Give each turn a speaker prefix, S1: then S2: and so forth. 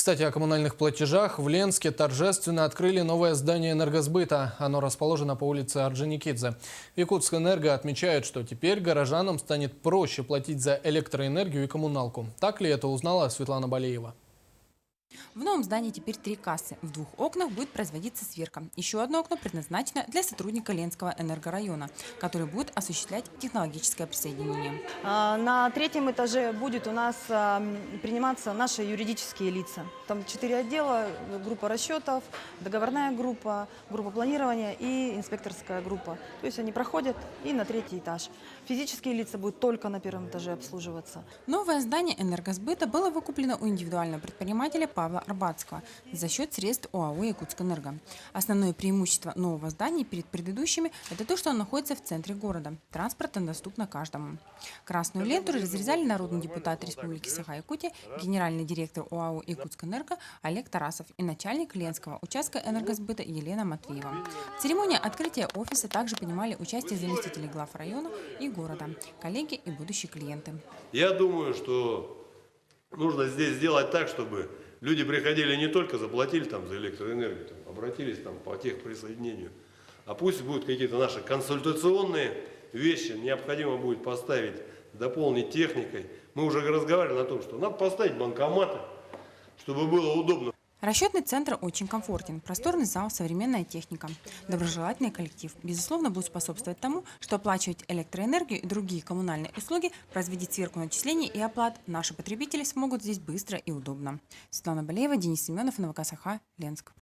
S1: Кстати, о коммунальных платежах. В Ленске торжественно открыли новое здание энергосбыта. Оно расположено по улице Орджоникидзе. Якутскэнерго отмечает, что теперь горожанам станет проще платить за электроэнергию и коммуналку. Так ли это узнала Светлана Балеева?
S2: В новом здании теперь 3 кассы. В 2 окнах будет производиться сверка. Еще одно окно предназначено для сотрудника Ленского энергорайона, который будет осуществлять технологическое присоединение.
S3: На 3-м этаже будет у нас приниматься наши юридические лица. Там 4 отдела: группа расчетов, договорная группа, группа планирования и инспекторская группа. То есть они проходят и на 3-й этаж. Физические лица будут только на 1-м этаже обслуживаться.
S2: Новое здание энергосбыта было выкуплено у индивидуального предпринимателя Павла Арбатского за счет средств ОАО «Якутскэнерго». Основное преимущество нового здания перед предыдущими – это то, что оно находится в центре города. Транспорт доступно каждому. Красную ленту разрезали народный депутат Республики Саха-Якутия, генеральный директор ОАО «Якутскэнерго» Олег Тарасов и начальник Ленского участка энергосбыта Елена Матвеева. В церемонии открытия офиса также принимали участие заместители глав района и города, коллеги и будущие клиенты.
S4: Я думаю, что нужно здесь сделать так, чтобы люди приходили не только заплатили там за электроэнергию, обратились там по техприсоединению, а пусть будут какие-то наши консультационные вещи, необходимо будет поставить, дополнить техникой. Мы уже разговаривали о том, что надо поставить банкоматы, чтобы было удобно.
S2: Расчетный центр очень комфортен. Просторный зал, современная техника. Доброжелательный коллектив, безусловно, будет способствовать тому, что оплачивать электроэнергию и другие коммунальные услуги, производить сверку начислений и оплат наши потребители смогут здесь быстро и удобно. Светлана Балеева, Денис Семенов, НВК Саха, Ленск.